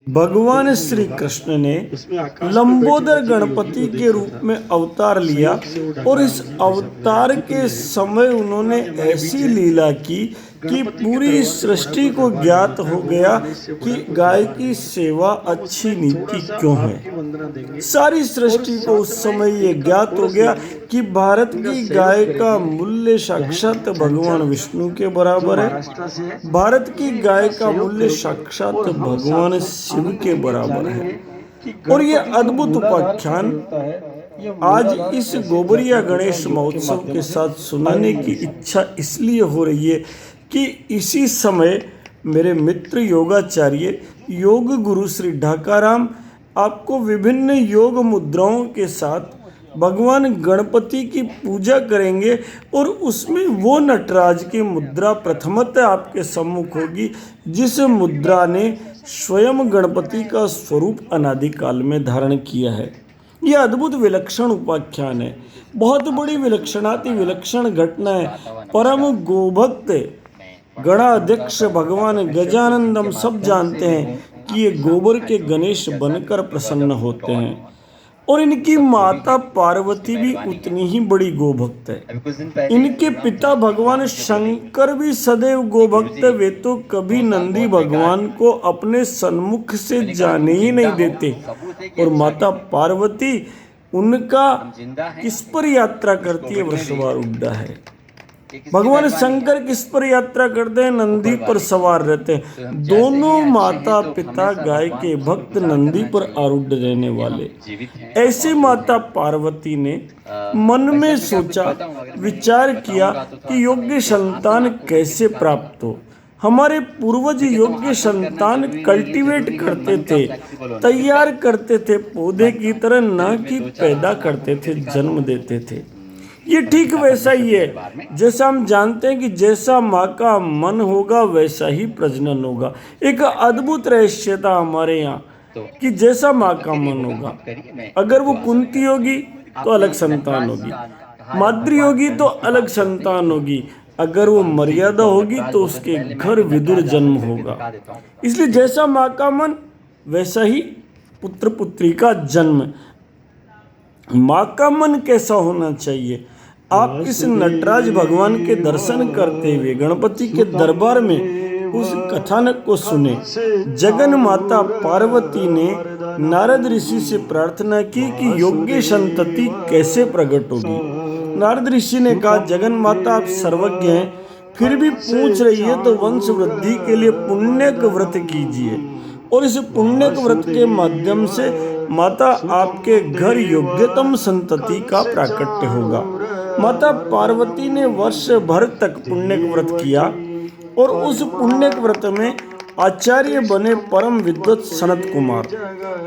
भगवान श्री कृष्ण ने लंबोदर गणपति के रूप में अवतार लिया और इस अवतार के समय उन्होंने ऐसी लीला की कि पूरी सृष्टि को ज्ञात हो गया कि गाय की सेवा अच्छी नीति क्यों है। सारी सृष्टि को उस समय ये ज्ञात हो गया कि भारत की गाय का मूल्य साक्षात भगवान विष्णु के बराबर है। भारत की गाय का मूल्य साक्षात भगवान शिव के बराबर है। और ये अद्भुत उपाख्यान आज इस गोबरिया गणेश महोत्सव के साथ सुनाने की इच्छा इसलिए हो रही है कि इसी समय मेरे मित्र योगाचार्य योग गुरु श्री ढाकाराम आपको विभिन्न योग मुद्राओं के साथ भगवान गणपति की पूजा करेंगे और उसमें वो नटराज की मुद्रा प्रथमतः आपके सम्मुख होगी जिस मुद्रा ने स्वयं गणपति का स्वरूप अनादिकाल में धारण किया है। यह अद्भुत विलक्षण उपाख्यान है, बहुत बड़ी विलक्षणाति विलक्षण घटना है। परम गोभक्त गणाध्यक्ष भगवान गजानंद हम सब जानते हैं कि ये गोबर के गणेश बनकर प्रसन्न होते हैं और इनकी माता पार्वती भी उतनी ही बड़ी गोभक्त है। इनके पिता भगवान शंकर भी सदैव गोभक्त, वे तो कभी नंदी भगवान को अपने सन्मुख से जाने ही नहीं देते। और माता पार्वती उनका किस पर यात्रा करती है? वृषभारूढ़ है। भगवान शंकर किस पर यात्रा करते हैं? नंदी पर सवार रहते हैं। दोनों माता पिता गाय के भक्त, नंदी पर आरूढ़ रहने वाले। ऐसे माता पार्वती ने मन में सोचा, विचार किया कि योग्य संतान कैसे प्राप्त हो। हमारे पूर्वज योग्य संतान कल्टीवेट करते थे, तैयार करते थे पौधे की तरह, न कि पैदा करते थे, जन्म देते थे। ये ठीक वैसा ही है जैसा हम जानते हैं कि जैसा माँ का मन होगा वैसा ही प्रजनन होगा। एक अद्भुत रहस्य था हमारे यहाँ कि जैसा माँ का मन होगा, अगर वो कुंती होगी तो अलग संतान होगी, माद्री होगी तो अलग संतान होगी, अगर वो मर्यादा होगी तो उसके घर विदुर जन्म होगा। इसलिए जैसा माँ का मन वैसा ही पुत्र पुत्री का जन्म। माँ का मन कैसा होना चाहिए? आप इस नटराज भगवान के दर्शन करते हुए गणपति के दरबार में उस कथानक को सुने। जगन माता पार्वती ने नारद ऋषि से प्रार्थना की कि योग्य संतति कैसे प्रकट होगी। नारद ऋषि ने कहा, जगन माता आप सर्वज्ञ हैं, फिर भी पूछ रही है तो वंश वृद्धि के लिए पुण्यक व्रत कीजिए और इस पुण्यक व्रत के माध्यम से माता आपके घर योग्यतम संतति का प्राकट्य होगा। माता पार्वती ने वर्ष भर तक पुण्यक व्रत किया और उस पुण्यक व्रत में आचार्य बने परम विद्वत सनत कुमार।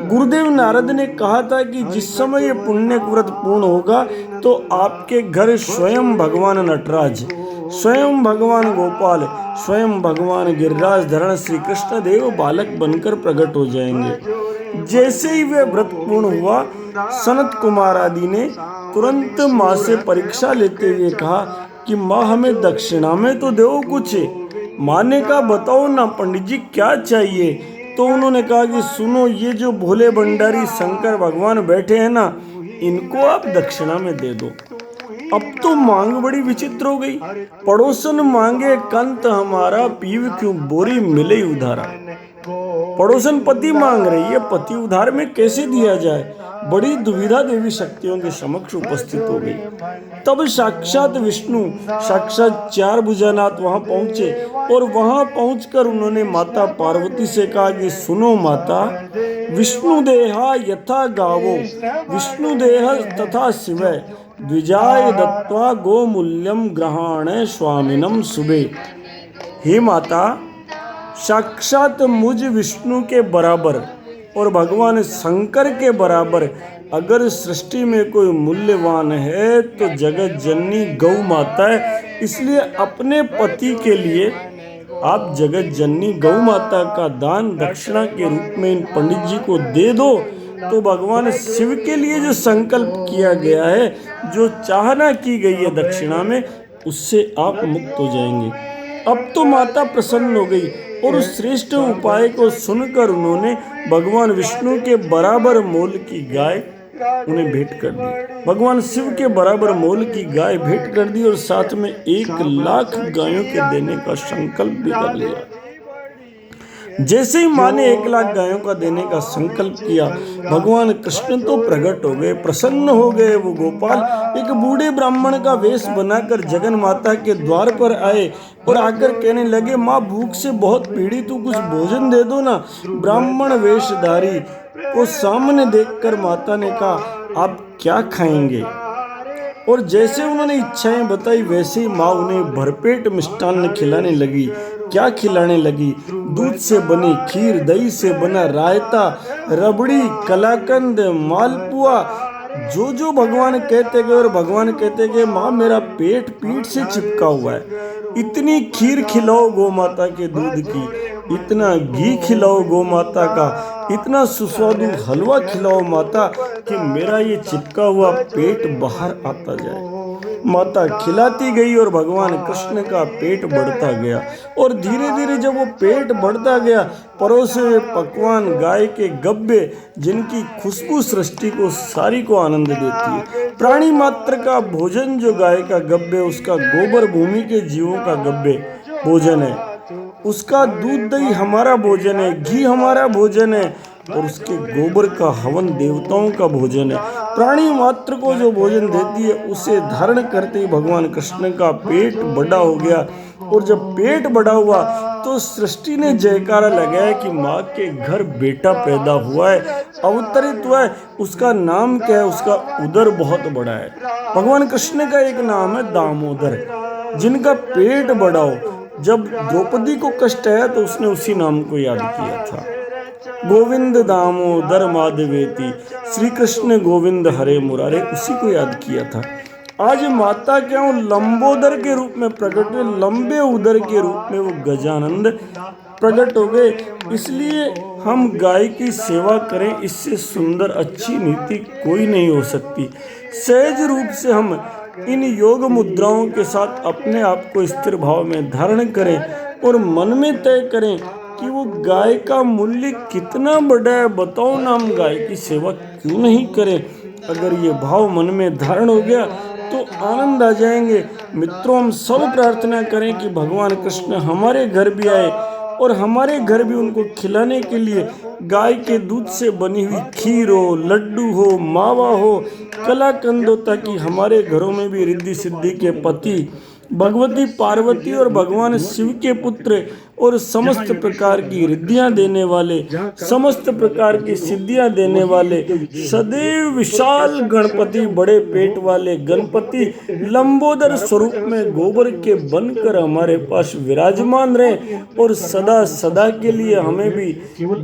गुरुदेव नारद ने कहा था कि जिस समय ये पुण्यक व्रत पूर्ण होगा तो आपके घर स्वयं भगवान नटराज, स्वयं भगवान गोपाल, स्वयं भगवान गिरिराज धरण श्री कृष्ण देव बालक बनकर प्रकट हो जाएंगे। जैसे ही वे व्रत पूर्ण हुआ, सनत कुमार आदि ने तुरंत माँ से परीक्षा लेते हुए कहा कि माँ हमें दक्षिणा में तो दो कुछ। माँ ने कहा, बताओ ना पंडित जी क्या चाहिए? तो उन्होंने कहा कि सुनो, ये जो भोले भंडारी शंकर भगवान बैठे हैं ना, इनको आप दक्षिणा में दे दो। अब तो मांग बड़ी विचित्र हो गई। पड़ोसन मांगे कंत हमारा, पीव क्यों बोरी मिले उधारा। पड़ोसन पति मांग रही है, पति उधार में कैसे दिया जाए? बड़ी दुविधा देवी शक्तियों के समक्ष उपस्थित हो गई। तब साक्षात विष्णु, साक्षात चार भुजानाथ वहां पहुंचे और वहां पहुंचकर उन्होंने माता पार्वती से कहा कि सुनो माता, विष्णु देहा यथा गावो, विष्णु देह तथा शिव, द्विजाय दत्वा गोमूल्यम ग्रहाण स्वामिनम सुबे। हे माता, साक्षात मुझ विष्णु के बराबर और भगवान शंकर के बराबर अगर सृष्टि में कोई मूल्यवान है तो जगत जननी गौ माता है। इसलिए अपने पति के लिए आप जगत जननी गौ माता का दान दक्षिणा के रूप में इन पंडित जी को दे दो, तो भगवान शिव के लिए जो संकल्प किया गया है, जो चाहना की गई है दक्षिणा में, उससे आप मुक्त हो जाएंगे। अब तो माता प्रसन्न हो गई। और उस श्रेष्ठ उपाय को सुनकर उन्होंने भगवान विष्णु के बराबर मोल की गाय उन्हें भेंट कर दी। भगवान शिव के बराबर मोल की गाय भेंट कर दी और साथ में 1,00,000 गायों के देने का संकल्प भी कर लिया। जैसे ही माँ ने 1,00,000 गायों का देने का संकल्प किया, भगवान कृष्ण तो प्रकट हो गए, प्रसन्न हो गए। वो गोपाल एक बूढ़े ब्राह्मण का वेश बनाकर जगन माता के द्वार पर आए और आकर कहने लगे, माँ भूख से बहुत पीड़ित हूँ, कुछ भोजन दे दो ना। ब्राह्मण वेशधारी को सामने देखकर माता ने कहा, आप क्या खाएंगे? और जैसे उन्होंने इच्छाएं बताई वैसे ही माँ उन्हें भरपेट मिष्टान्न खिलाने लगी। क्या खिलाने लगी? दूध से बनी खीर, दही से बना रायता, रबड़ी, कलाकंद, मालपुआ, जो जो भगवान कहते गए। और भगवान कहते गए, माँ मेरा पेट पीठ से चिपका हुआ है, इतनी खीर खिलाओ गौ माता के दूध की, इतना घी खिलाओ गौ माता का, इतना सुस्वादु हलवा खिलाओ माता कि मेरा ये चिपका हुआ पेट बाहर आता जाए। माता खिलाती गई और भगवान कृष्ण का पेट बढ़ता गया। और धीरे धीरे जब वो पेट बढ़ता गया, परोसे हुए पकवान, गाय के गब्बे, जिनकी खुशबू सृष्टि को सारी को आनंद देती है। प्राणी मात्र का भोजन जो गाय का गब्बे, उसका गोबर भूमि के जीवों का गब्बे भोजन है, उसका दूध दही हमारा भोजन है, घी हमारा भोजन है, और उसके गोबर का हवन देवताओं का भोजन है। प्राणी मात्र को जो भोजन देती है उसे धारण करते ही भगवान कृष्ण का पेट बड़ा हो गया। और जब पेट बड़ा हुआ तो सृष्टि ने जयकारा लगाया कि माँ के घर बेटा पैदा हुआ है, अवतरित हुआ है। उसका नाम क्या है? उसका उदर बहुत बड़ा है। भगवान कृष्ण का एक नाम है दामोदर, जिनका पेट बड़ा हो। जब द्रौपदी को कष्ट आया तो उसने उसी नाम को याद किया था, गोविंद दामोदर माधवेति, श्री कृष्ण गोविंद हरे मुरारे, उसी को याद किया था। आज माता क्या हो, लंबोदर के रूप में प्रकट हुए, लंबे उदर के रूप में वो गजानंद प्रकट हो गए। इसलिए हम गाय की सेवा करें, इससे सुंदर अच्छी नीति कोई नहीं हो सकती। सहज रूप से हम इन योग मुद्राओं के साथ अपने आप को स्थिर भाव में धारण करें और मन में तय करें कि वो गाय का मूल्य कितना बड़ा है। बताओ ना, हम गाय की सेवा क्यों नहीं करें? अगर ये भाव मन में धारण हो गया तो आनंद आ जाएंगे। मित्रों, हम सब प्रार्थना करें कि भगवान कृष्ण हमारे घर भी आए और हमारे घर भी उनको खिलाने के लिए गाय के दूध से बनी हुई खीर हो, लड्डू हो, मावा हो, कलाकंद हो, ताकि हमारे घरों में भी रिद्धि सिद्धि के पति, भगवती पार्वती और भगवान शिव के पुत्र और समस्त प्रकार की रिद्धियां देने वाले, समस्त प्रकार की सिद्धियां देने वाले, सदैव विशाल गणपति, बड़े पेट वाले गणपति लंबोदर स्वरूप में गोबर के बनकर हमारे पास विराजमान रहे और सदा सदा के लिए हमें भी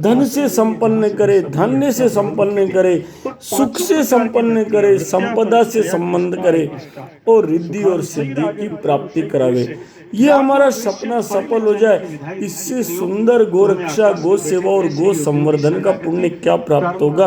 धन से संपन्न करे, धन्य से संपन्न करे, सुख से संपन्न करे, संपदा से संबंध करे और रिद्धि और सिद्धि की प्राप्ति करावे। ये हमारा सपना सफल हो जाए। इससे सुंदर गो रक्षा, गो सेवा और गो संवर्धन का पुण्य क्या प्राप्त होगा।